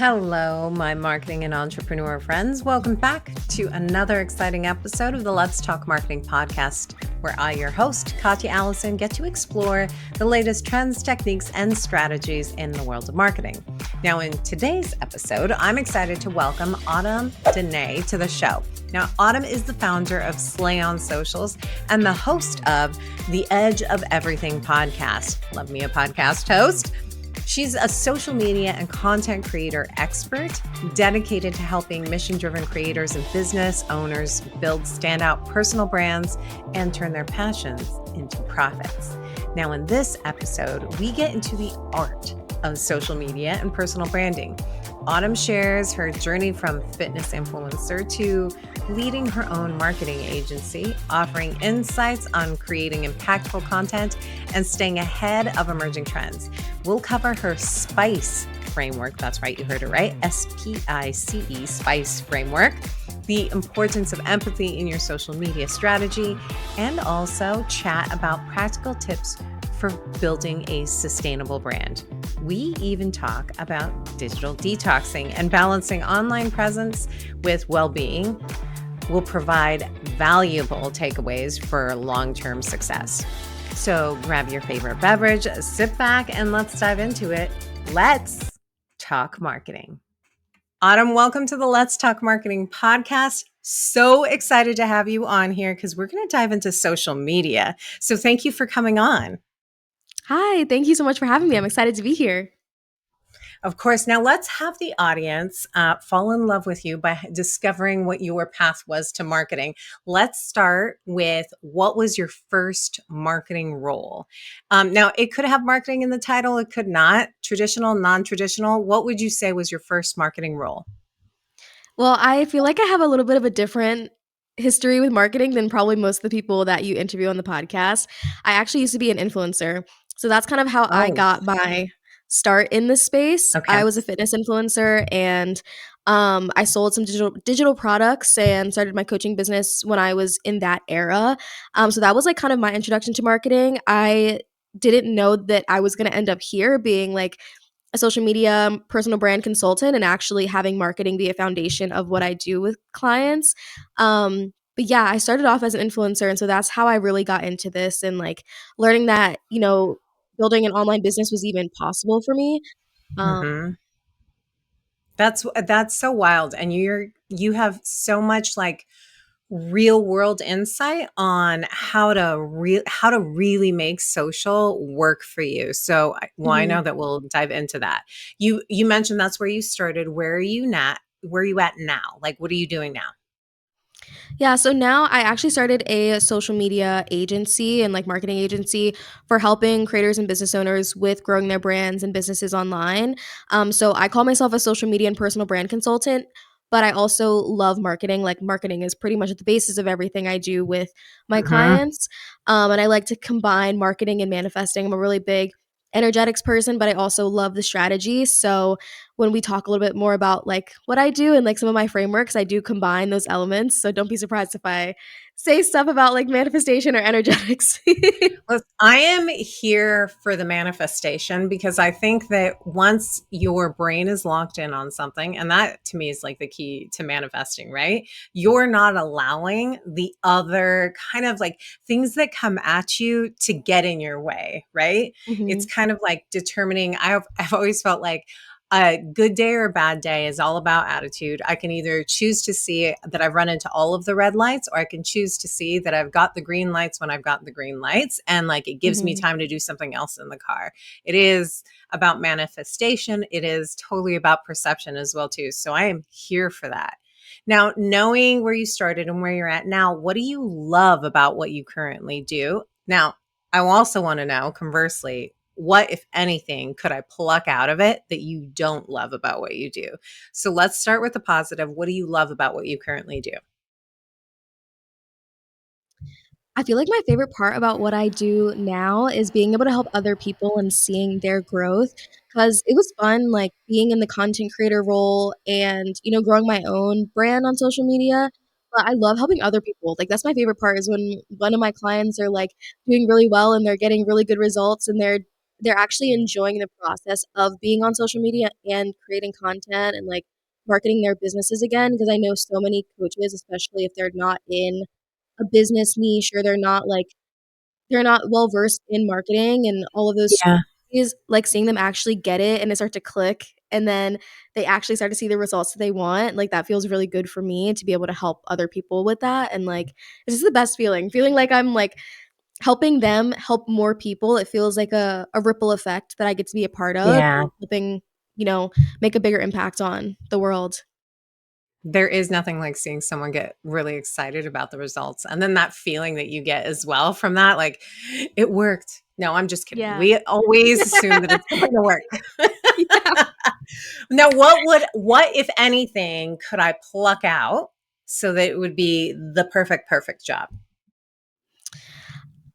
Hello, my marketing and entrepreneur friends. Welcome back to another exciting episode of the Let's Talk Marketing podcast, where I, your host, Katya Allison, get to explore the latest trends, techniques, and strategies in the world of marketing. Now, in today's episode, I'm excited to welcome Denae to the show. Now, Autumn is the founder of Slay on Socials and the host of the Edge of Everything podcast. Love me a podcast host. She's a social media and content creator expert dedicated to helping mission-driven creators and business owners build standout personal brands and turn their passions into profits. Now, in this episode, we get into the art of social media and personal branding. Autumn shares her journey from fitness influencer to leading her own marketing agency, offering insights on creating impactful content and staying ahead of emerging trends. We'll cover her SPICE framework. That's right, you heard it right. SPICE, SPICE framework. The importance of empathy in your social media strategy, and also chat about practical tips for building a sustainable brand. We even talk about digital detoxing and balancing online presence with well-being. Will provide valuable takeaways for long-term success. So grab your favorite beverage, sit back, and let's dive into it. Let's talk marketing. Autumn, welcome to the Let's Talk Marketing podcast. So excited to have you on here because we're going to dive into social media. So thank you for coming on. Hi, thank you so much for having me. I'm excited to be here. Of course. Now let's have the audience fall in love with you by discovering what your path was to marketing. Let's start with what was your first marketing role? Now it could have marketing in the title. It could not. Traditional, non-traditional. What would you say was your first marketing role? Well, I feel like I have a little bit of a different history with marketing than probably most of the people that you interview on the podcast. I actually used to be an influencer. So that's kind of how I Oh, got my start in this space. okay. I was a fitness influencer and I sold some digital products and started my coaching business when I was in that era. So that was like kind of my introduction to marketing. I didn't know that I was going to end up here being like a social media personal brand consultant and actually having marketing be a foundation of what I do with clients. But yeah, I started off as an influencer. And so that's how I really got into this and like learning that, building an online business was even possible for me. Um, Mm-hmm. That's so wild, and you have so much like real world insight on how to really make social work for you. So, I mhm. know that we'll dive into that. You mentioned that's where you started. Where are you not? Where are you at now? Like, what are you doing now? Yeah, so now I actually started a social media agency and like marketing agency for helping creators and business owners with growing their brands and businesses online. So I call myself a social media and personal brand consultant, but I also love marketing. Like marketing is pretty much at the basis of everything I do with my Hmm. clients. And I like to combine marketing and manifesting. I'm a really big energetics person, but I also love the strategy. So when we talk a little bit more about like what I do and like some of my frameworks, I do combine those elements. So don't be surprised if I say stuff about like manifestation or energetics. Look, I am here for the manifestation because I think that once your brain is locked in on something, and that to me is like the key to manifesting, right? You're not allowing the other kind of like things that come at you to get in your way, right? It's Mhm. kind of like determining, I've always felt like a good day or a bad day is all about attitude. I can either choose to see that I've run into all of the red lights, or I can choose to see that I've got the green lights when I've got the green lights. And like it gives me Mhm. time to do something else in the car. It is about manifestation. It is totally about perception as well, too. So I am here for that. Now, knowing where you started and where you're at now, what do you love about what you currently do? Now, I also want to know, conversely, what, if anything, could I pluck out of it that you don't love about what you do? So let's start with the positive. What do you love about what you currently do? I feel like my favorite part about what I do now is being able to help other people and seeing their growth because it was fun, like being in the content creator role and, growing my own brand on social media. But I love helping other people. Like, that's my favorite part is when one of my clients are like doing really well and they're getting really good results and they're they're actually enjoying the process of being on social media and creating content and like marketing their businesses again. Because I know so many coaches, especially if they're not in a business niche or they're not well versed in marketing and all of those Yeah. strategies, like seeing them actually get it and it start to click and then they actually start to see the results that they want. Like that feels really good for me to be able to help other people with that. And like it's just the best feeling like I'm like helping them help more people. It feels like a ripple effect that I get to be a part of, Yeah. and helping, you know, make a bigger impact on the world. There is nothing like seeing someone get really excited about the results, and then that feeling that you get as well from that, like, "It worked." No, I'm just kidding. Yeah. We always assume that it's going to work. Yeah. Now, what, if anything, could I pluck out so that it would be the perfect job?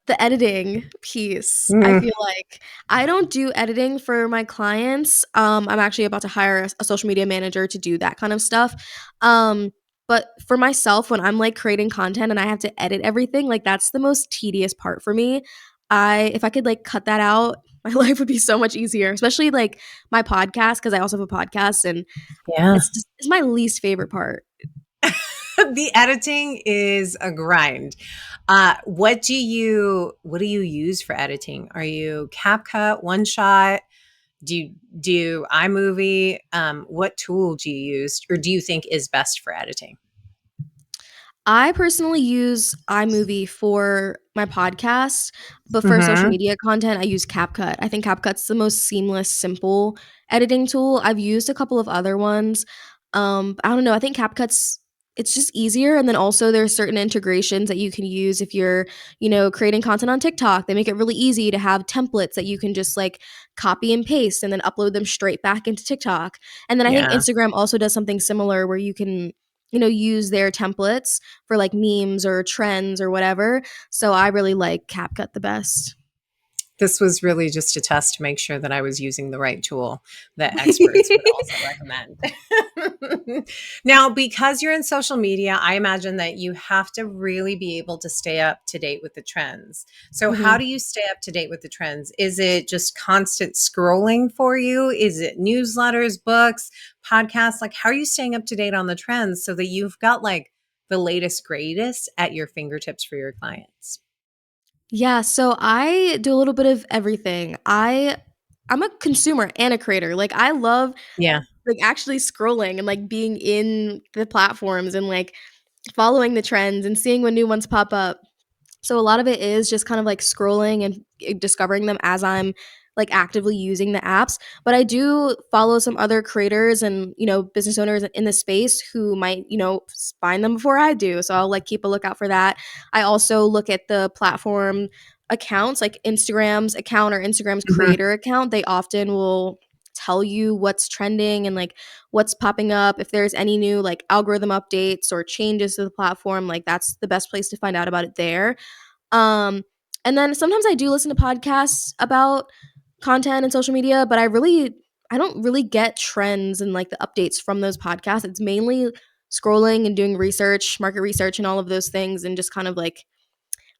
The editing piece, I Mm, feel like I don't do editing for my clients. I'm actually about to hire a social media manager to do that kind of stuff. Um, but for myself, when I'm like creating content and I have to edit everything, like that's the most tedious part for me. If I could like cut that out, my life would be so much easier, especially like my podcast, because I also have a podcast and yeah. it's my least favorite part. The editing is a grind. What do you use for editing? Are you CapCut, One Shot? Do you do iMovie? What tool do you use or do you think is best for editing? I personally use iMovie for my podcast, but for social Mhm. media content, I use CapCut. I think CapCut's the most seamless, simple editing tool. I've used a couple of other ones. I don't know. I think CapCut's it's just easier, and then also there's certain integrations that you can use if you're, creating content on TikTok. They make it really easy to have templates that you can just like copy and paste and then upload them straight back into TikTok. And then I think Yeah. Instagram also does something similar where you can use their templates for like memes or trends or whatever. So I really like CapCut the best. This was really just a test to make sure that I was using the right tool that experts would also recommend. Now, because you're in social media, I imagine that you have to really be able to stay up to date with the trends. So, how Mhm. do you stay up to date with the trends? Is it just constant scrolling for you? Is it newsletters, books, podcasts? Like, how are you staying up to date on the trends so that you've got like the latest, greatest at your fingertips for your clients? Yeah, so I do a little bit of everything. I'm a consumer and a creator. Like I love Yeah. like actually scrolling and like being in the platforms and like following the trends and seeing when new ones pop up. So a lot of it is just kind of like scrolling and discovering them as I'm like actively using the apps. But I do follow some other creators and, business owners in the space who might, find them before I do. So I'll like keep a lookout for that. I also look at the platform accounts, like Instagram's account or Instagram's Mhm. creator account. They often will tell you what's trending and like what's popping up. If there's any new like algorithm updates or changes to the platform, like that's the best place to find out about it there. um, and then sometimes I do listen to podcasts about content and social media, but I don't really get trends and like the updates from those podcasts. It's mainly scrolling and doing research, market research and all of those things and just kind of like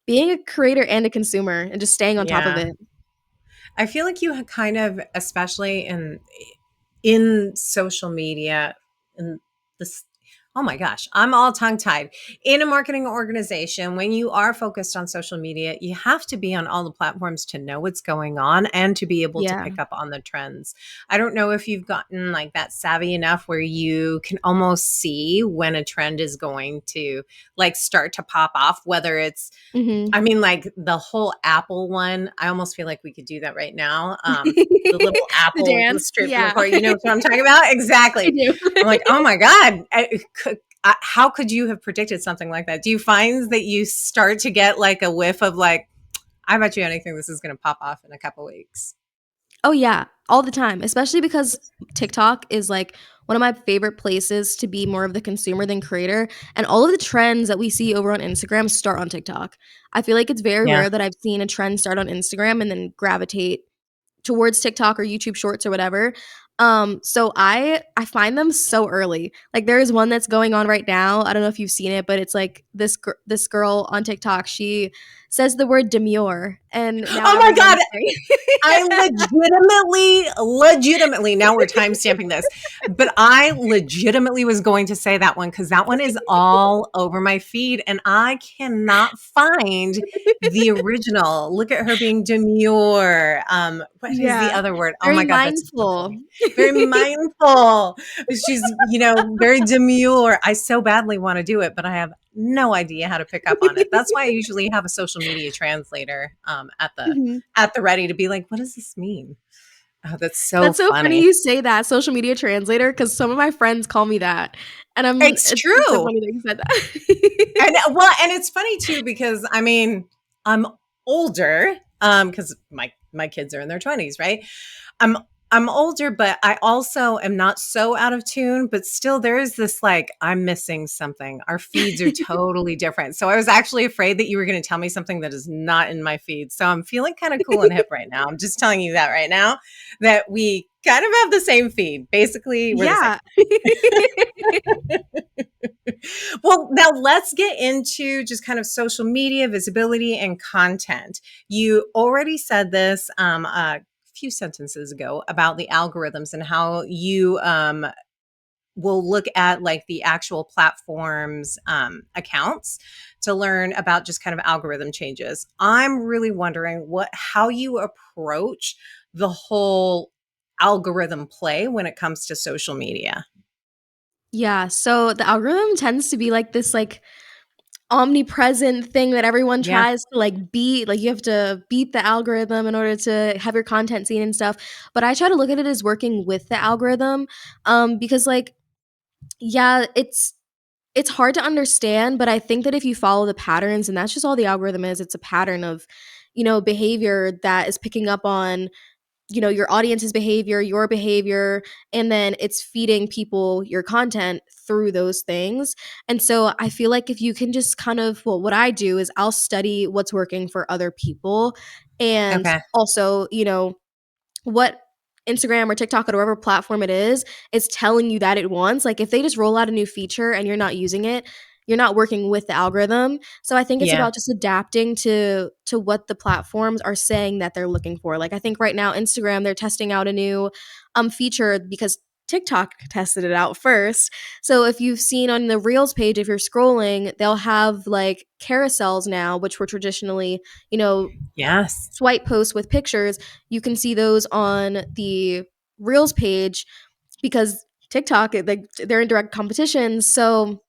being a creator and a consumer and just staying on top of Yeah. it. I feel like you kind of, especially in social media, in this. Oh my gosh, I'm all tongue tied. In a marketing organization, when you are focused on social media, you have to be on all the platforms to know what's going on and to be able to Yeah. pick up on the trends. I don't know if you've gotten like that savvy enough where you can almost see when a trend is going to like start to pop off, whether it's Mhm. I mean, like, the whole Apple one, I almost feel like we could do that right now. The little The Apple dance. straight from the Yeah. core, you know what I'm talking about? I Exactly. do. I'm like, "Oh my god, how could you have predicted something like that?" Do you find that you start to get, like, a whiff of, like, "I bet you anything this is gonna pop off in a couple weeks." Oh, yeah, all the time, especially because TikTok is, like, one of my favorite places to be more of the consumer than creator, and all of the trends that we see over on Instagram start on TikTok. I feel like it's very Yeah. rare that I've seen a trend start on Instagram and then gravitate towards TikTok or YouTube Shorts or whatever. So I find them so early. Like there is one that's going on right now. I don't know if you've seen it, but it's like this girl on TikTok. She says the word demure, and now Oh my God. everyone's saying, I legitimately, now we're time stamping this, but I legitimately was going to say that one because that one is all over my feed and I cannot find the original. Look at her being demure. What is the yeah, other word? Oh very my God, that's so mindful. funny. Very mindful. She's, very demure. I so badly want to do it, but I have no idea how to pick up on it. That's why I usually have a social media translator Mhm. at the ready to be like, what does this mean? Oh, that's so That's so funny funny. you say that, social media translator, because some of my friends call me that, and It's it's so true. funny that you said that. And well, and it's funny too because I mean, I'm older because my kids are in their 20s, right? I'm I'm older, but I also am not so out of tune, but still there is this like I'm missing something. Our feeds are totally different. So I was actually afraid that you were going to tell me something that is not in my feed. So I'm feeling kind of cool and hip right now. I'm just telling you that right now that we kind of have the same feed. Basically, we're the same. Yeah. Well, now let's get into just kind of social media visibility and content. You already said this a few sentences ago about the algorithms and how you will look at like the actual platforms accounts to learn about just kind of algorithm changes. I'm really wondering how you approach the whole algorithm play when it comes to social media. Yeah, so the algorithm tends to be like this, like, omnipresent thing that everyone Yeah. tries to, like, beat, like, you have to beat the algorithm in order to have your content seen and stuff, but I try to look at it as working with the algorithm, because, like, yeah, it's hard to understand, but I think that if you follow the patterns, and that's just all the algorithm is, it's a pattern of, behavior that is picking up on, your audience's behavior, your behavior, and then it's feeding people your content through those things. And so I feel like if you can just kind of, well, what I do is I'll study what's working for other people, and Okay. also, what Instagram or TikTok or whatever platform it is telling you that it wants. Like if they just roll out a new feature and you're not using it, you're not working with the algorithm. So I think it's Yeah. about just adapting to what the platforms are saying that they're looking for. Like I think right now Instagram, they're testing out a new feature because TikTok tested it out first. So if you've seen on the Reels page, if you're scrolling, they'll have like carousels now, which were traditionally, you know, Yes. swipe posts with pictures. You can see those on the Reels page because TikTok, like they're in direct competition. So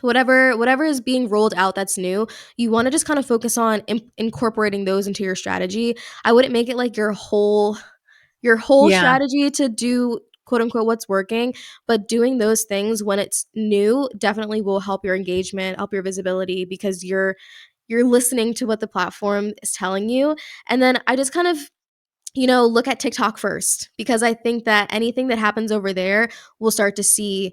whatever is being rolled out that's new, you want to just kind of focus on incorporating those into your strategy. I wouldn't make it like your whole Yeah. strategy to do quote unquote what's working, but doing those things when it's new definitely will help your engagement, help your visibility because you're listening to what the platform is telling you. And then I just kind of, look at TikTok first because I think that anything that happens over there, we'll start to see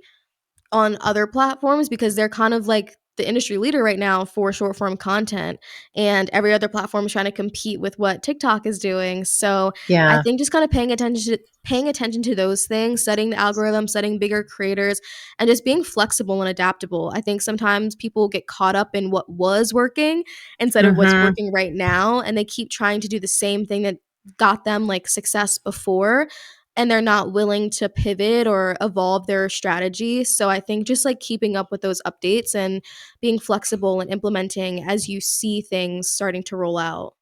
on other platforms because they're kind of like the industry leader right now for short form content, and every other platform is trying to compete with what TikTok is doing. So I Yeah. think just kind of paying attention to those things, studying the algorithm, studying bigger creators, and just being flexible and adaptable. I think sometimes people get caught up in what was working instead of what's Mhm. working right now, and they keep trying to do the same thing that got them like success before, and they're not willing to pivot or evolve their strategy. So I think just like keeping up with those updates and being flexible and implementing as you see things starting to roll out.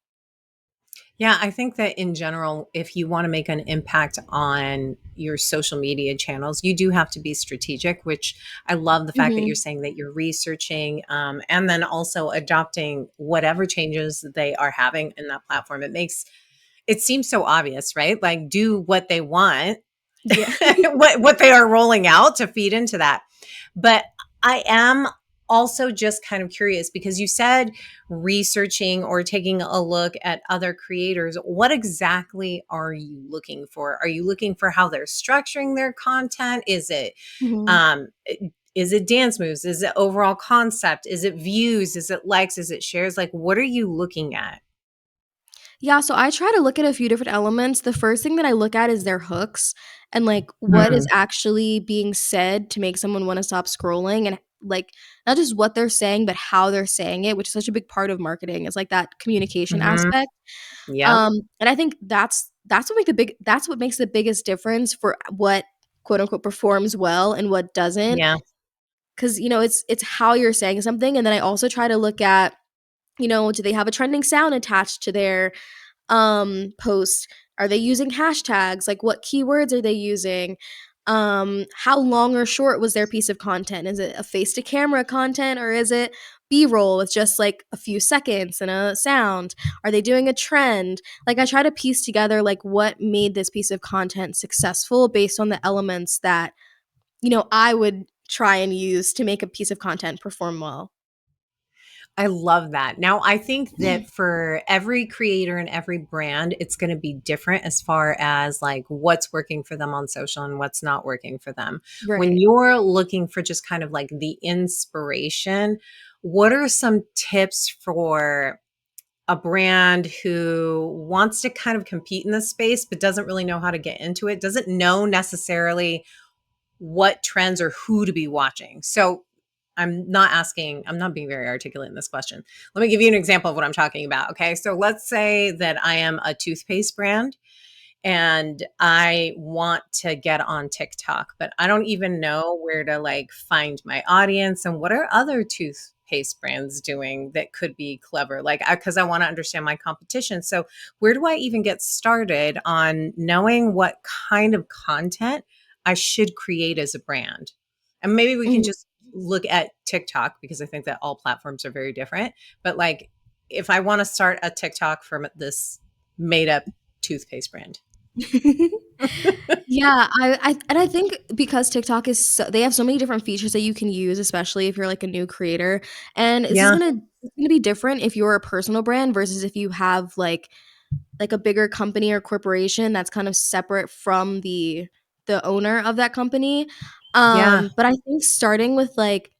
Yeah, I think that in general, if you want to make an impact on your social media channels, you do have to be strategic, which I love the fact that you're Mhm. saying that you're researching and then also adopting whatever changes they are having in that platform. It seems so obvious, right? Like do what they want, Yeah. what they are rolling out to feed into that. But I am also just kind of curious because you said researching or taking a look at other creators. What exactly are you looking for? Are you looking for how they're structuring their content? Mhm. Um, is it dance moves? Is it overall concept? Is it views? Is it likes? Is it shares? Like, what are you looking at? Yeah, so I try to look at a few different elements. The first thing that I look at is their hooks and like what is Mm, actually being said to make someone want to stop scrolling, and like not just what they're saying but how they're saying it, which is such a big part of marketing. Is like that communication mhm. aspect. Yep. And I think that's what makes the biggest difference for what quote unquote performs well and what doesn't. Yeah. Because it's how you're saying something, and then I also try to look at, do they have a trending sound attached to their post? Are they using hashtags? Like what keywords are they using? How long or short was their piece of content? Is it a face to camera content, or is it b-roll with just like a few seconds and a sound? Are they doing a trend? Like I try to piece together like what made this piece of content successful based on the elements that I would try and use to make a piece of content perform well. I love that. Now, I think that for every creator and every brand, it's going to be different as far as like what's working for them on social and what's not working for them. When Right. you're looking for just kind of like the inspiration, what are some tips for a brand who wants to kind of compete in this space but doesn't really know how to get into it, doesn't know necessarily what trends or who to be watching? So I'm not being very articulate in this question. Let me give you an example of what I'm talking about. Okay. So let's say that I am a toothpaste brand and I want to get on TikTok, but I don't even know where to like find my audience and what are other toothpaste brands doing that could be clever. Like, because I want to understand my competition. So, where do I even get started on knowing what kind of content I should create as a brand? And maybe we can Mhm. just look at TikTok because I think that all platforms are very different. But like, if I want to start a TikTok from this made up toothpaste brand. Yeah, I think because TikTok is they have so many different features that you can use, especially if you're like a new creator. And Yeah. it's gonna be different if you're a personal brand versus if you have like a bigger company or corporation that's kind of separate from the owner of that company. Yeah. But I think starting with like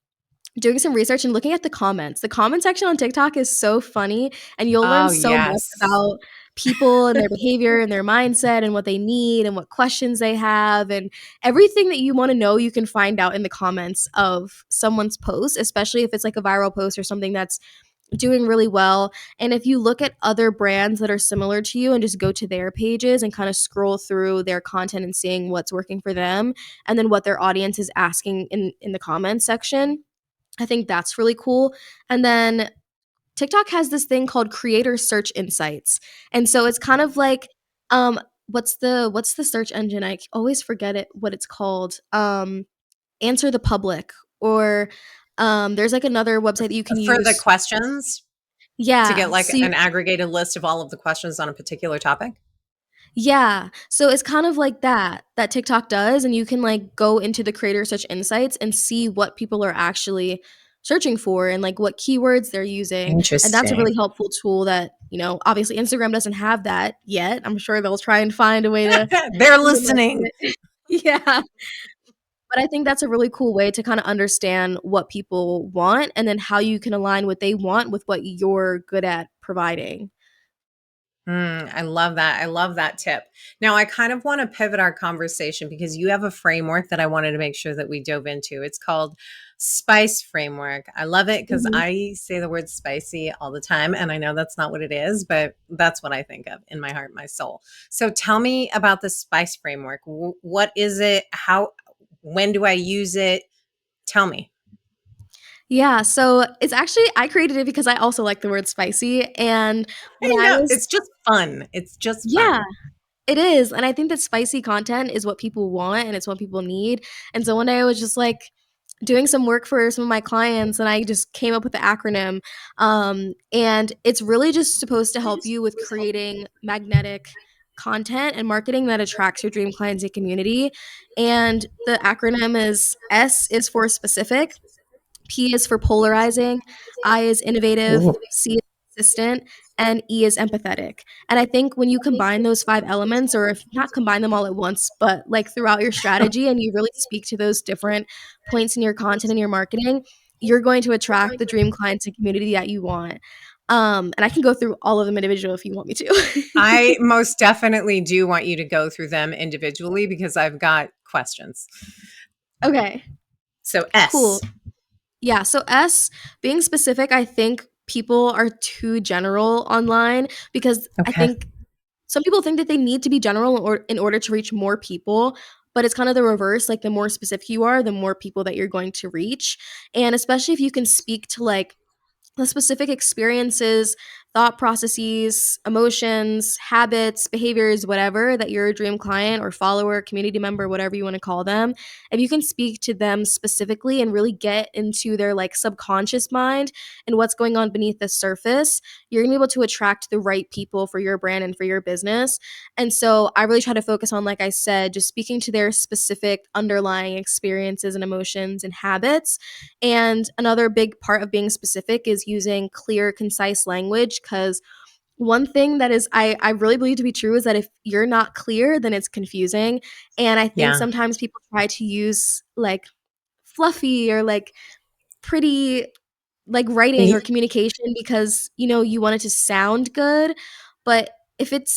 doing some research and looking at the comments. The comment section on TikTok is so funny, and you'll learn Oh, so much yes. about people and their behavior and their mindset and what they need and what questions they have, and everything that you want to know you can find out in the comments of someone's post, especially if it's like a viral post or something that's doing really well. And if you look at other brands that are similar to you and just go to their pages and kind of scroll through their content and seeing what's working for them and then what their audience is asking in the comments section, I think that's really cool. And then TikTok has this thing called creator search insights. And so it's kind of like what's the search engine? Always forget it what it's called. Answer the Public, or there's like another website that you can For the use. questions, to Yeah. get like an aggregated list of all of the questions on a particular topic? Yeah. So it's kind of like that TikTok does, and you can like go into the creator search insights and see what people are actually searching for and like what keywords they're using. And that's a Interesting. really helpful tool that, obviously Instagram doesn't have that yet. I'm sure they'll try and find a way to They're implement listening. it. Yeah. But I think that's a really cool way to kind of understand what people want and then how you can align what they want with what you're good at providing. I love that. I love that tip. Now, I kind of want to pivot our conversation because you have a framework that I wanted to make sure that we dove into. It's called Spice Framework. I love it because Mhm. I say the word spicy all the time, and I know that's not what it is, but that's what I think of in my heart, my soul. So, tell me about the Spice Framework. What is it? How? When do I use it? Tell me. Yeah, so it's actually I created it because I also like the word spicy, and I when I know was it's just fun. It's just yeah, fun. it is, and I think that spicy content is what people want and it's what people need, and so one day I was just, like, doing some work for some of my clients, and I just came up with the acronym, and it's really just supposed to help you with creating magnetic content and marketing that attracts your dream clients and community, and the acronym is S is for specific, P is for polarizing, I is innovative, Ooh. C is consistent, and E is empathetic. And I think when you combine those 5 elements, or if not combine them all at once, but like throughout your strategy and you really speak to those different points in your content and your marketing, you're going to attract the dream clients and community that you want. And I can go through all of them individual if you want me to. I most definitely do want you to go through them individually because I've got questions. Okay, So S. cool. Yeah, so S, being specific, I think people are too general online because I Okay. think some people think that they need to be general or in order to reach more people, but it's kind of the reverse. Like the more specific you are, the more people that you're going to reach. And especially if you can speak to like the specific experiences, thought processes, emotions, habits, behaviors, whatever that your dream client or follower, community member, whatever you want to call them, if you can speak to them specifically and really get into their like subconscious mind and what's going on beneath the surface, you're going to be able to attract the right people for your brand and for your business. And so I really try to focus on, like I said, just speaking to their specific underlying experiences and emotions and habits. And another big part of being specific is using clear, concise language. Because one thing that is, I really believe to be true is that if you're not clear, then it's confusing. And I think Yeah. sometimes people try to use like fluffy or like pretty like writing or Ye- communication because you want it to sound good, but if it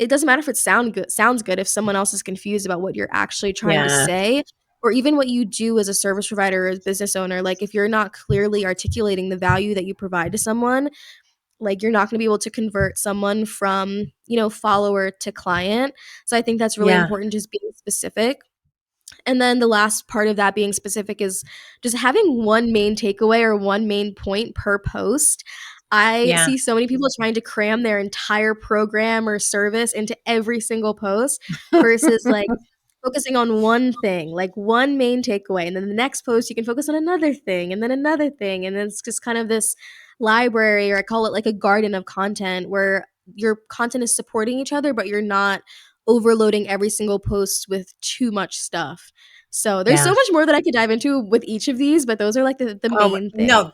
doesn't matter if it sounds good if someone else is confused about what you're actually trying to Yeah. say, or even what you do as a service provider or as business owner. Like if you're not clearly articulating the value that you provide to someone, like you're not going to be able to convert someone from follower to client. So I think that's really Yeah. important, just being specific. And then the last part of that being specific is just having one main takeaway or one main point per post. I Yeah. see so many people trying to cram their entire program or service into every single post versus like focusing on one thing, like one main takeaway. And then the next post, you can focus on another thing and then another thing. And then it's just kind of this library, or I call it like a garden of content where your content is supporting each other, but you're not overloading every single post with too much stuff. So there's so Yeah. much more that I could dive into with each of these, but those are like the Oh, main things. no,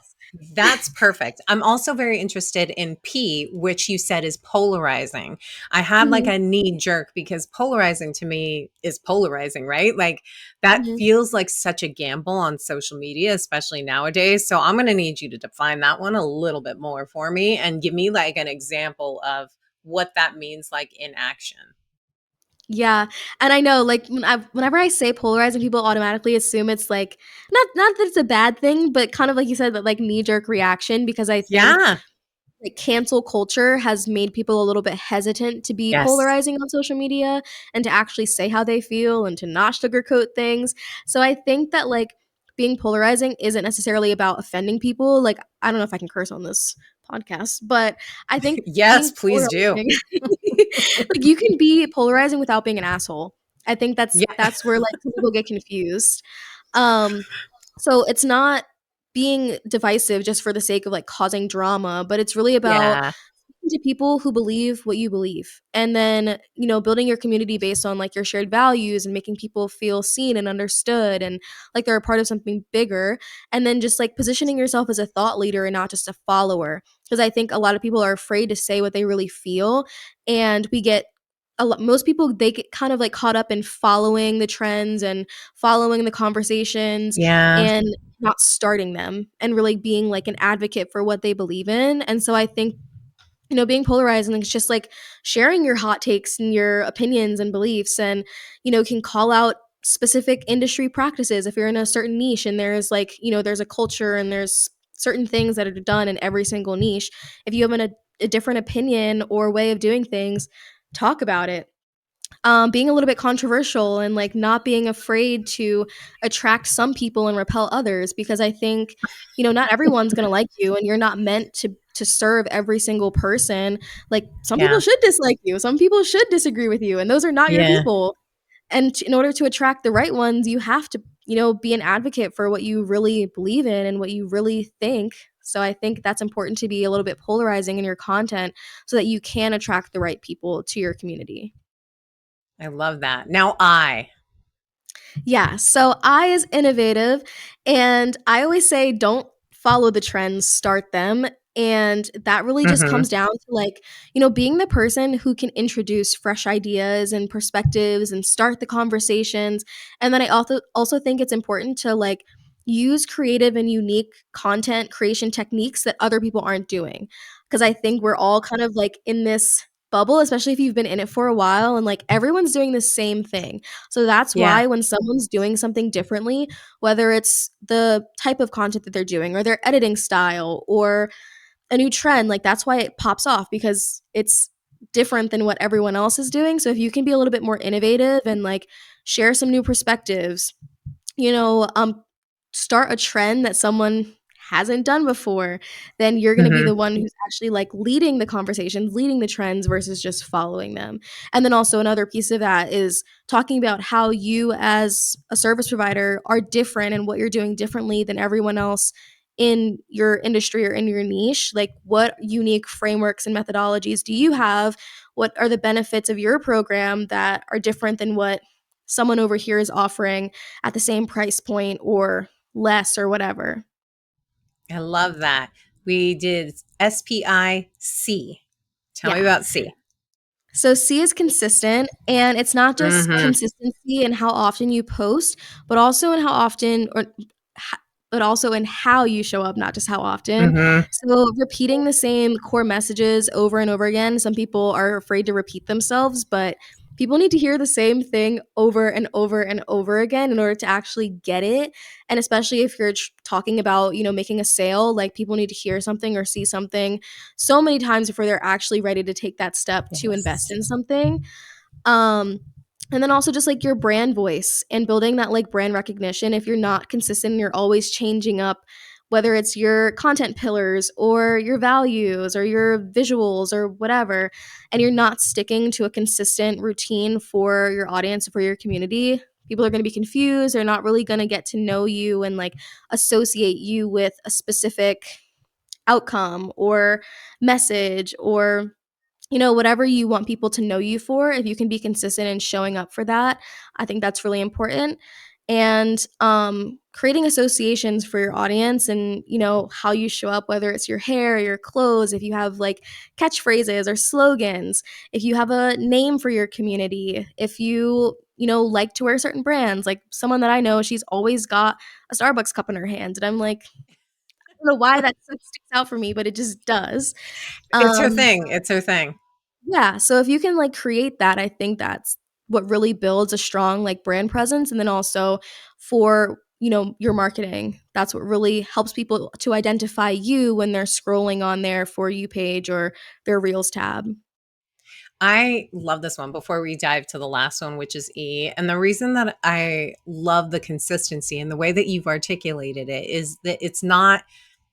that's perfect. I'm also very interested in P, which you said is polarizing. I had like Mhm, a knee jerk because polarizing to me is polarizing, right? Like that mhm. feels like such a gamble on social media, especially nowadays. So I'm going to need you to define that one a little bit more for me and give me like an example of what that means like in action. Yeah, and I know, like, whenever I say polarizing, people automatically assume it's, like, not that it's a bad thing, but kind of like you said, that, like, knee-jerk reaction because I think Yeah. like cancel culture has made people a little bit hesitant to be Yes. polarizing on social media and to actually say how they feel and to not sugarcoat things. So I think that like being polarizing isn't necessarily about offending people. Like I don't know if I can curse on this podcast, but I think Yes, being please do. polarizing like you can be polarizing without being an asshole. I think that's Yeah. that's where like some people get confused. Um so it's not being divisive just for the sake of like causing drama, but it's really about Yeah. to people who believe what you believe. And then, building your community based on like your shared values and making people feel seen and understood and like they're a part of something bigger. And then just like positioning yourself as a thought leader and not just a follower. Because I think a lot of people are afraid to say what they really feel. And we get most people, they get kind of like caught up in following the trends and following the conversations Yeah. and not starting them and really being like an advocate for what they believe in. And so I think being polarizing is just like sharing your hot takes and your opinions and beliefs and, can call out specific industry practices if you're in a certain niche and there's like, there's a culture and there's certain things that are done in every single niche. If you have a different opinion or way of doing things, talk about it. Being a little bit controversial and like not being afraid to attract some people and repel others because I think not everyone's going to like you and you're not meant to serve every single person. Like some people Yeah. should dislike you, some people should disagree with you, and those are not your Yeah. people. And in order to attract the right ones, you have to be an advocate for what you really believe in and what you really think. So I think that's important, to be a little bit polarizing in your content so that you can attract the right people to your community. I love that. Now I. Yeah, so I is innovative, and I always say don't follow the trends, start them. And that really just Mhm. comes down to like, being the person who can introduce fresh ideas and perspectives and start the conversations. And then I also think it's important to like use creative and unique content creation techniques that other people aren't doing. because I think we're all kind of like in this bubble, especially if you've been in it for a while and like everyone's doing the same thing. So that's Yeah. why when someone's doing something differently, whether it's the type of content that they're doing or their editing style or a new trend, like that's why it pops off because it's different than what everyone else is doing. So if you can be a little bit more innovative and like share some new perspectives, you know, start a trend that someone hasn't done before, then you're going to be Hmm. the one who's actually like leading the conversations, leading the trends versus just following them. And then also another piece of that is talking about how you as a service provider are different and what you're doing differently than everyone else in your industry or in your niche. Like what unique frameworks and methodologies do you have? What are the benefits of your program that are different than what someone over here is offering at the same price point or less or whatever. I love that. We did SPIC. Tell me Yeah. about C. So C is consistent, and it's not just Hmm. consistency in how often you post, but also in how often or but also in how you show up, not just how often. Hmm. So repeating the same core messages over and over again, some people are afraid to repeat themselves, but people need to hear the same thing over and over and over again in order to actually get it. And especially if you're talking about, making a sale, like people need to hear something or see something so many times before they're actually ready to take that step to invest Yes. in something. Um, and then also just like your brand voice and building that like brand recognition. If you're not consistent and you're always changing up, whether it's your content pillars or your values or your visuals or whatever, and you're not sticking to a consistent routine for your audience, for your community, people are going to be confused. They're not really going to get to know you and like associate you with a specific outcome or message or whatever you want people to know you for. If you can be consistent in showing up for that, I think that's really important. And creating associations for your audience and, how you show up, whether it's your hair, or your clothes, if you have like catchphrases or slogans, if you have a name for your community, if like to wear certain brands, like someone that I know, she's always got a Starbucks cup in her hand. And I'm like, I don't know why that sticks out for me, but it just does. It's her Um, thing. It's her thing. yeah, so if you can, like, create that, I think that's what really builds a strong, like, brand presence, and then also for, your marketing, that's what really helps people to identify you when they're scrolling on their For You page or their Reels tab. I love this one before we dive to the last one, which is E. And the reason that I love the consistency and the way that you've articulated it is that it's not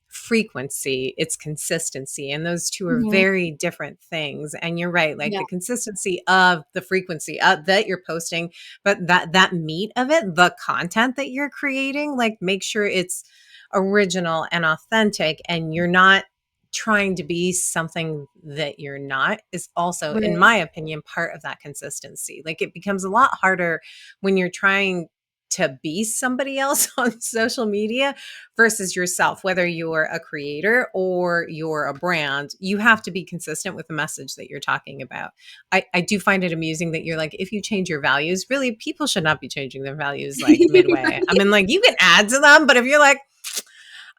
frequency, it's consistency. And those two are Mhm. very different things. And you're right, like Yeah, the consistency of the frequency that you're posting, but that meat of it, the content that you're creating, like make sure it's original and authentic and you're not trying to be something that you're not is also, in right. my opinion, part of that consistency. Like it becomes a lot harder when you're trying to be somebody else on social media versus yourself, whether you're a creator or you're a brand, you have to be consistent with the message that you're talking about. I do find it amusing that you're like, if you change your values, really, people should not be changing their values like midway. I mean, like, you can add to them, but if you're like,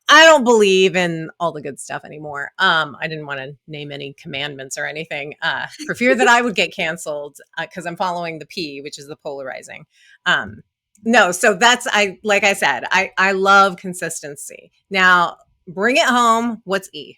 I don't believe in all the good stuff anymore. I didn't want to name any commandments or anything, for fear that I would get canceled because I'm following the P, which is the polarizing. Um, no, so that's like I said, I love consistency. Now bring it home. What's E?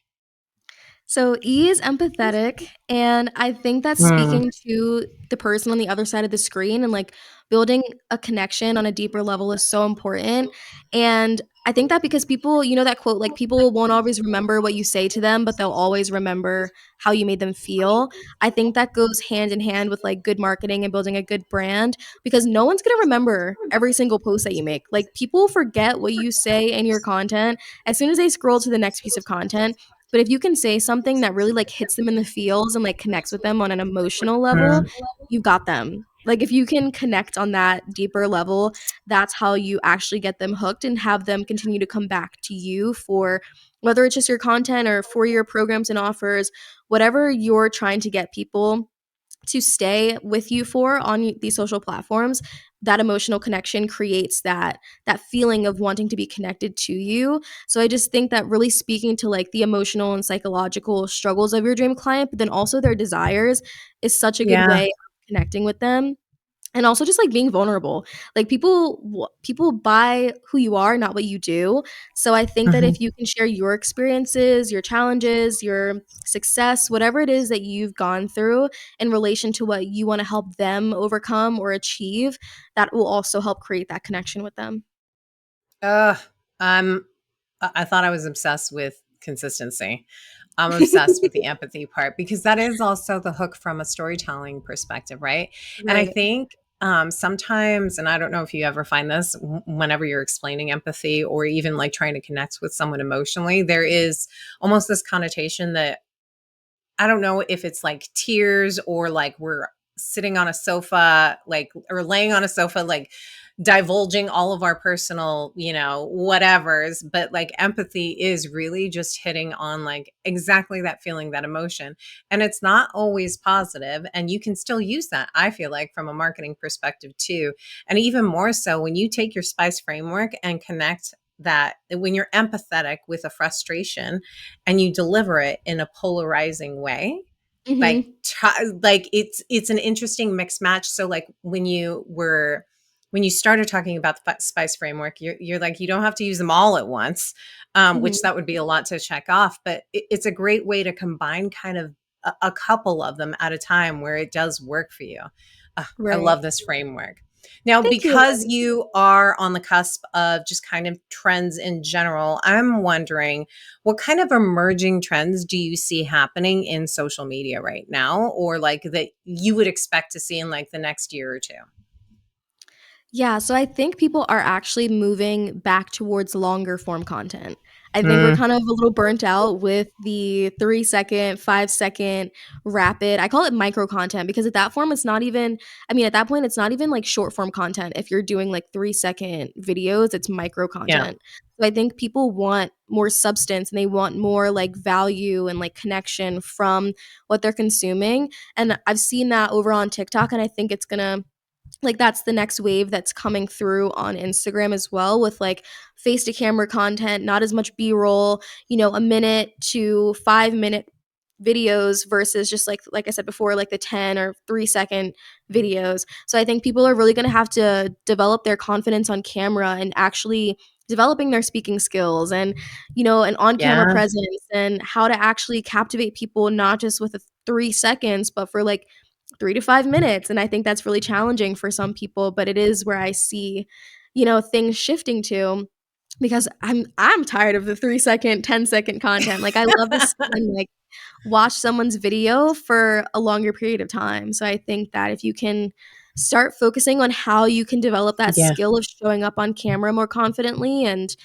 So E is empathetic, and I think that Mm. speaking to the person on the other side of the screen and like building a connection on a deeper level is so important. And I think that because people, that quote, like people won't always remember what you say to them, but they'll always remember how you made them feel. I think that goes hand in hand with like good marketing and building a good brand because no one's going to remember every single post that you make. Like people forget what you say in your content as soon as they scroll to the next piece of content, but if you can say something that really like hits them in the feels and like connects with them on an emotional level, Mm. you got them. Like if you can connect on that deeper level, that's how you actually get them hooked and have them continue to come back to you for whether it's just your content or for your programs and offers, whatever you're trying to get people to stay with you for on these social platforms, that emotional connection creates that feeling of wanting to be connected to you. So I just think that really speaking to like the emotional and psychological struggles of your dream client, but then also their desires is such a good Yeah. way of connecting with them. And also just like being vulnerable. Like people buy who you are, not what you do. So I think that Mhm. if you can share your experiences, your challenges, your success, whatever it is that you've gone through in relation to what you want to help them overcome or achieve, that will also help create that connection with them. Ugh, I'm I thought I was obsessed with consistency. I'm obsessed with the empathy part because that is also the hook from a storytelling perspective, right? And I Right. think sometimes, and I don't know if you ever find this whenever you're explaining empathy or even like trying to connect with someone emotionally, there is almost this connotation that I don't know if it's like tears or like we're sitting on a sofa, like, or laying on a sofa, like divulging all of our personal, whatevers. But like empathy is really just hitting on like exactly that feeling, that emotion. And it's not always positive. And you can still use that, I feel like, from a marketing perspective too. And even more so when you take your SPICE framework and connect that when you're empathetic with a frustration and you deliver it in a polarizing way, like Mhm. like it's an interesting mix match. So like when you started talking about the spice framework, you're like, you don't have to use them all at once, which Mhm. that would be a lot to check off, but it's a great way to combine kind of a couple of them at a time where it does work for you. I Right. love this framework. Now, Thank you. because you are on the cusp of just kind of trends in general, I'm wondering what kind of emerging trends do you see happening in social media right now, or like that you would expect to see in like the next year or two? Yeah, so I think people are actually moving back towards longer form content. I think we're Mm, kind of a little burnt out with the 3 second, 5 second rapid. I call it micro content because at that form, it's not even, I mean, at that point, it's not even like short form content. If you're doing like 3 second videos, it's micro yeah. content. So I think people want more substance and they want more like value and like connection from what they're consuming. And I've seen that over on TikTok, and I think it's gonna like that's the next wave that's coming through on Instagram as well with like face to camera content, not as much B-roll, a minute to 5 minute videos versus just like I said before, like the 10 or 3 second videos. So I think people are really going to have to develop their confidence on camera and actually developing their speaking skills and an on-camera Yeah. presence and how to actually captivate people not just with a 3 seconds but for like 3 to 5 minutes. And I think that's really challenging for some people, but it is where I see, things shifting to because I'm tired of the 3 second, 10 second content. Like I love to sit and like watch someone's video for a longer period of time. So I think that if you can start focusing on how you can develop that Yeah. skill of showing up on camera more confidently and,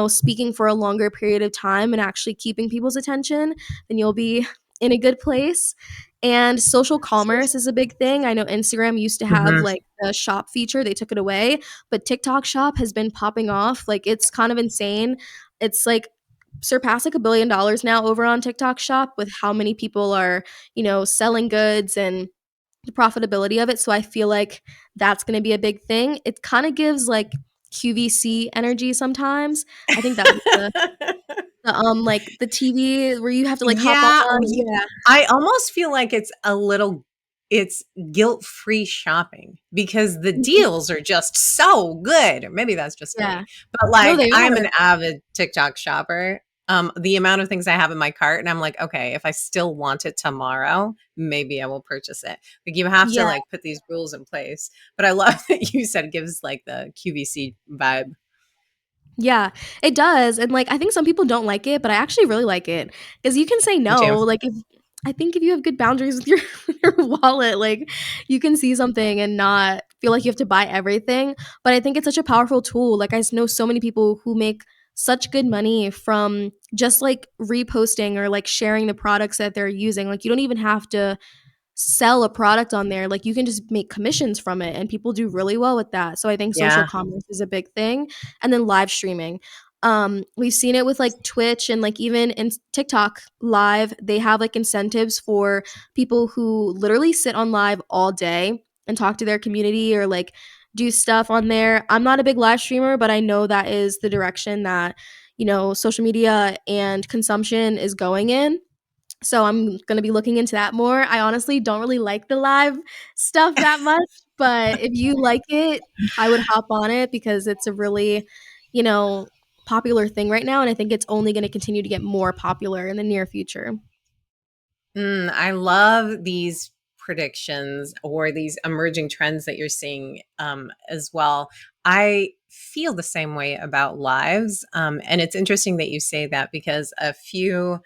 speaking for a longer period of time and actually keeping people's attention, then you'll be in a good place. And social commerce is a big thing. I know Instagram used to have Hmm. like the shop feature, they took it away, but TikTok shop has been popping off. Like it's kind of insane. It's like surpassed like $1 billion now over on TikTok Shop with how many people are, selling goods and the profitability of it. So I feel like that's going to be a big thing. It kind of gives like QVC energy sometimes. I think that was like the TV where you have to like hop Yeah, on. Yeah. I almost feel like it's guilt-free shopping because the Mhm. deals are just so good. Or maybe that's just me. Yeah. But No, like they I'm are. an avid TikTok shopper. The amount of things I have in my cart and I'm like, okay, if I still want it tomorrow, maybe I will purchase it. Like you have to Yeah. like put these rules in place. But I love that you said it gives like the QVC vibe. Yeah, it does, and, like, I think some people don't like it, but I actually really like it because you can say Me too. no, like, if I think if you have good boundaries with your with your wallet, like, you can see something and not feel like you have to buy everything, but I think it's such a powerful tool, like, know so many people who make such good money from just, like, reposting or, like, sharing the products that they're using, like, you don't even have to sell a product on there, like, you can just make commissions from it, and people do really well with that, so I think social Yeah. commerce is a big thing, and then live streaming. We've seen it with, like, Twitch and, like, even in TikTok Live, they have, like, incentives for people who literally sit on live all day and talk to their community or, like, do stuff on there. I'm not a big live streamer, but I know that is the direction that, social media and consumption is going in. So I'm going to be looking into that more. I honestly don't really like the live stuff that much, but if you like it, I would hop on it because it's a really, you know, popular thing right now, and I think it's only going to continue to get more popular in the near future. I love these predictions or these emerging trends that you're seeing as well. I feel the same way about lives. And it's interesting that you say that because a few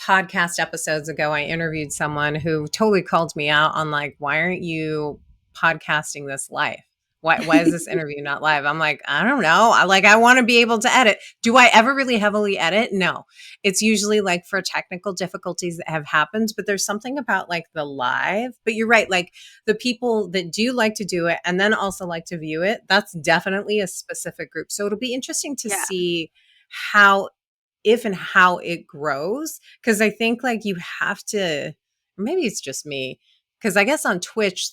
podcast episodes ago, I interviewed someone who totally called me out on like, why aren't you podcasting this live? Why is this interview not live? I'm like, I don't know. I want to be able to edit. Do I ever really heavily edit? No. It's usually like for technical difficulties that have happened, but there's something about like the live. But you're right, like the people that do like to do it and then also like to view it, that's definitely a specific group. So it'll be interesting to Yeah. see how if and how it grows. Cause I think like you have to, or maybe it's just me. Cause I guess on Twitch,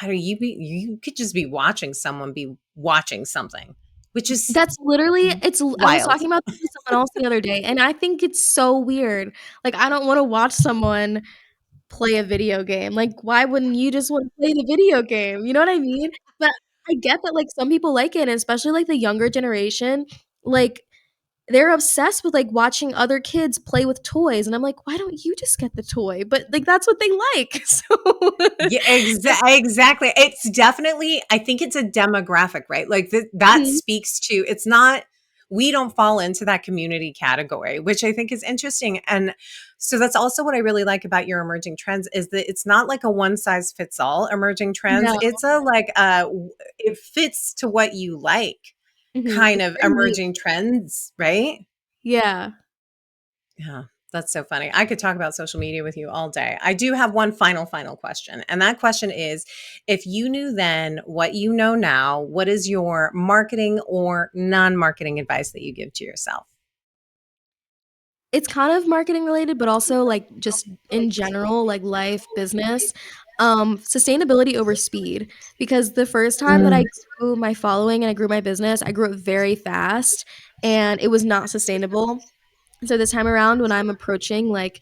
how do you could just be watching someone be watching something, which is That's literally I was wild. talking about this with someone else the other day, and I think it's so weird. Like, I don't wanna watch someone play a video game. Like, why wouldn't you just wanna play the video game? You know what I mean? But I get that, like, some people like it, and especially, like, the younger generation, like, they're obsessed with, like, watching other kids play with toys, and I'm like, "Why don't you just get the toy?" But, like, that's what they like, so Yeah, it's exactly. It's definitely, I think it's a demographic, right? Like that Mhm. speaks to, it's not, we don't fall into that community category, which I think is interesting. And so that's also what I really like about your emerging trends is that it's not like a one size fits all emerging trends. No. It's a it fits to what you like Mhm. kind It's of very emerging niche. trends, right? Yeah. Yeah, that's so funny. I could talk about social media with you all day. I do have one final question. And that question is if you knew then what you know now, what is your marketing or non marketing advice that you give to yourself? It's kind of marketing related, but also, like, just in general, like, life, business. Sustainability over speed, because the first time that I Mm, grew my following and I grew my business, I grew it very fast, and it was not sustainable. So this time around when I'm approaching, like,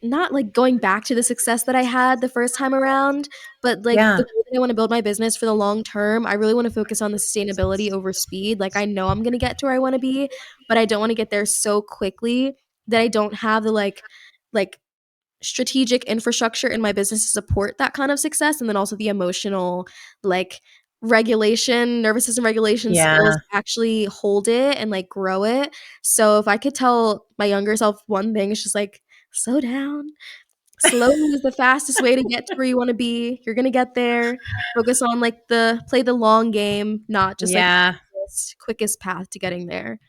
not, like, going back to the success that I had the first time around, but, like, yeah. the way that I wanna build my business for the long term, I really wanna focus on the sustainability over speed. Like, I know I'm gonna get to where I wanna be, but I don't wanna get there so quickly that I don't have the, like, strategic infrastructure in my business to support that kind of success, and then also the emotional, like, nervous system regulation skills Yeah. to actually hold it and, like, grow it. So if I could tell my younger self one thing, it's just, like, "Slow down. Slowly is the fastest way to get to where you wanna be. You're gonna get there. Focus on, like, the play the long game, not just, like, Yeah. the quickest path to getting there."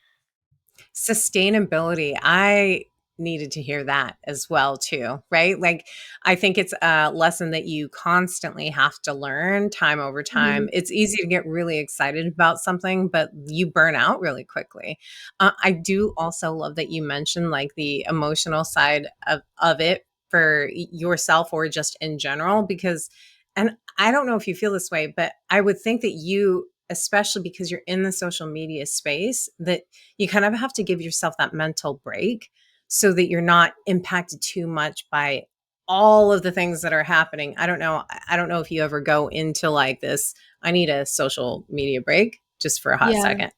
Sustainability. I needed to hear that as well too, right? Like I think it's a lesson that you constantly have to learn time over time. Mhm. It's easy to get really excited about something, but you burn out really quickly. I do also love that you mentioned like the emotional side of it for yourself or just in general because and I don't know if you feel this way, but I would think that you especially because you're in the social media space that you kind of have to give yourself that mental break so that you're not impacted too much by all of the things that are happening. I don't know if you ever go into like this, I need a social media break just for a hot Yeah. second.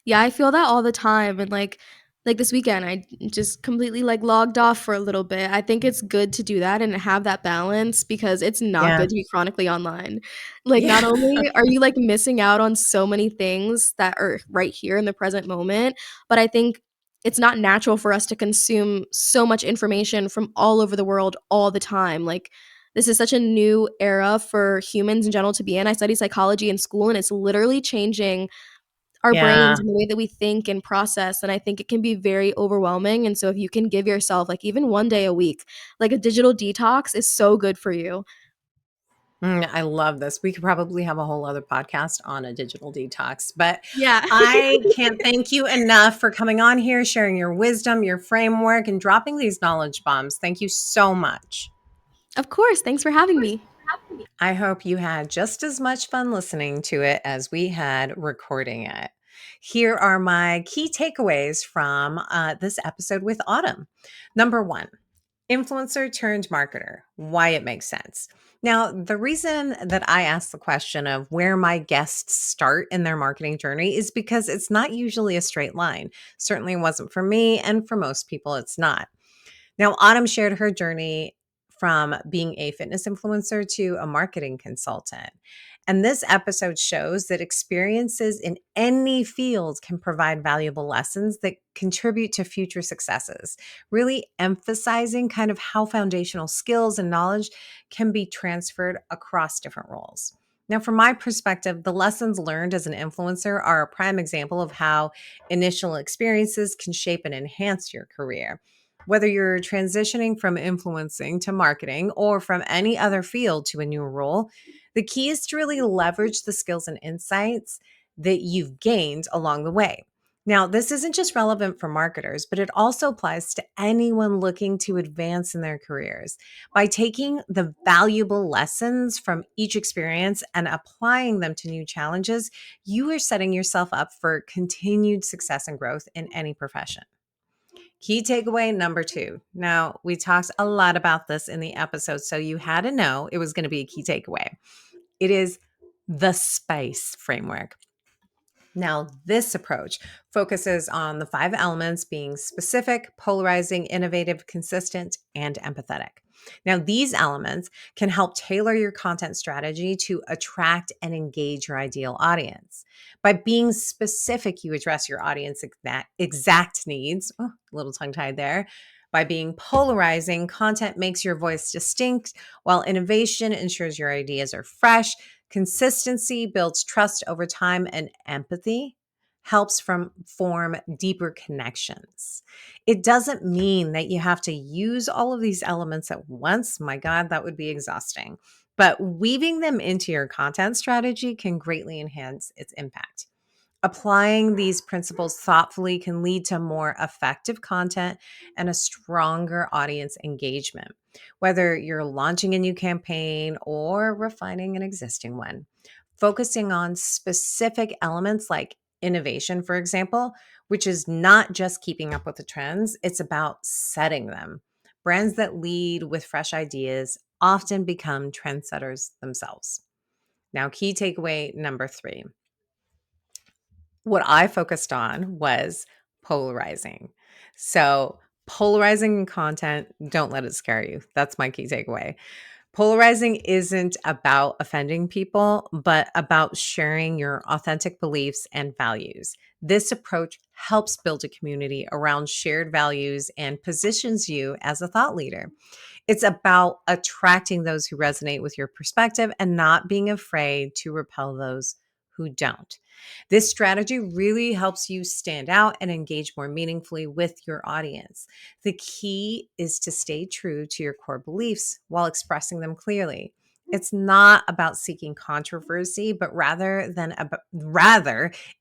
Yeah, I feel that all the time, and, like, this weekend, I just completely, like, logged off for a little bit. I think it's good to do that and have that balance because it's not Yeah. good to be chronically online. Like, not Yeah. only are you, like, missing out on so many things that are right here in the present moment, but I think it's not natural for us to consume so much information from all over the world all the time. Like, this is such a new era for humans in general to be in. I study psychology in school, and it's literally changing our brains Yeah. and the way that we think and process, and I think it can be very overwhelming, and so if you can give yourself, like, even 1 day a week, like, a digital detox is so good for you. I love this. We could probably have a whole other podcast on a digital detox, but Yeah. I can't thank you enough for coming on here, sharing your wisdom, your framework, and dropping these knowledge bombs. Thank you so much. Of course, thanks for having me. I hope you had just as much fun listening to it as we had recording it. Here are my key takeaways from this episode with Autumn. Number one, influencer turned marketer, why it makes sense. Now, the reason that I asked the question of where my guests start in their marketing journey is because it's not usually a straight line. Certainly wasn't for me, and for most people, it's not. Now, Autumn shared her journey from being a fitness influencer to a marketing consultant. And this episode shows that experiences in any field can provide valuable lessons that contribute to future successes, really emphasizing kind of how foundational skills and knowledge can be transferred across different roles. Now, from my perspective, the lessons learned as an influencer are a prime example of how initial experiences can shape and enhance your career. Whether you're transitioning from influencing to marketing or from any other field to a new role, the key is to really leverage the skills and insights that you've gained along the way. Now, this isn't just relevant for marketers, but it also applies to anyone looking to advance in their careers. By taking the valuable lessons from each experience and applying them to new challenges, you are setting yourself up for continued success and growth in any profession. Key takeaway number two. Now, we talked a lot about this in the episode, so you had to know it was going to be a key takeaway. It is the SPACE framework. Now, this approach focuses on the 5 elements being specific, polarizing, innovative, consistent, and empathetic. Now, these elements can help tailor your content strategy to attract and engage your ideal audience. By being specific, you address your audience exact needs. Oh, a little tongue tied there. By being polarizing, content makes your voice distinct, while innovation ensures your ideas are fresh. Consistency builds trust over time, and empathy helps form deeper connections. It doesn't mean that you have to use all of these elements at once. My God, that would be exhausting. But weaving them into your content strategy can greatly enhance its impact. Applying these principles thoughtfully can lead to more effective content and a stronger audience engagement, whether you're launching a new campaign or refining an existing one. Focusing on specific elements like innovation, for example, which is not just keeping up with the trends, it's about setting them. Brands that lead with fresh ideas often become trendsetters themselves. Now, key takeaway number 3. What I focused on was polarizing. So, polarizing content, don't let it scare you. That's my key takeaway. Polarizing isn't about offending people, but about sharing your authentic beliefs and values. This approach helps build a community around shared values and positions you as a thought leader. It's about attracting those who resonate with your perspective and not being afraid to repel those who don't. This strategy really helps you stand out and engage more meaningfully with your audience. The key is to stay true to your core beliefs while expressing them clearly. It's not about seeking controversy, but rather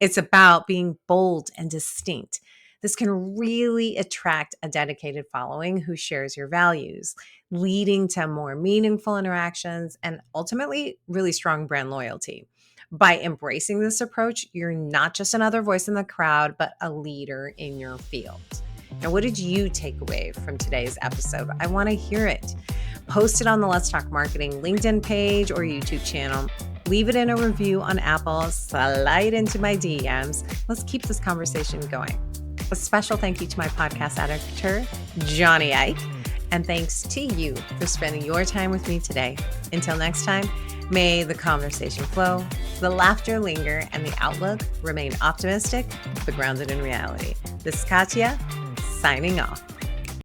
it's about being bold and distinct. This can really attract a dedicated following who shares your values, leading to more meaningful interactions and ultimately really strong brand loyalty. By embracing this approach, you're not just another voice in the crowd, but a leader in your field. Now, what did you take away from today's episode? I want to hear it. Post it on the Let's Talk Marketing LinkedIn page or YouTube channel. Leave it in a review on Apple. Slide into my DMs. Let's keep this conversation going. A special thank you to my podcast editor, Johnny Ike. And thanks to you for spending your time with me today. Until next time, may the conversation flow, the laughter linger, and the outlook remain optimistic but grounded in reality. This is Katya, signing off.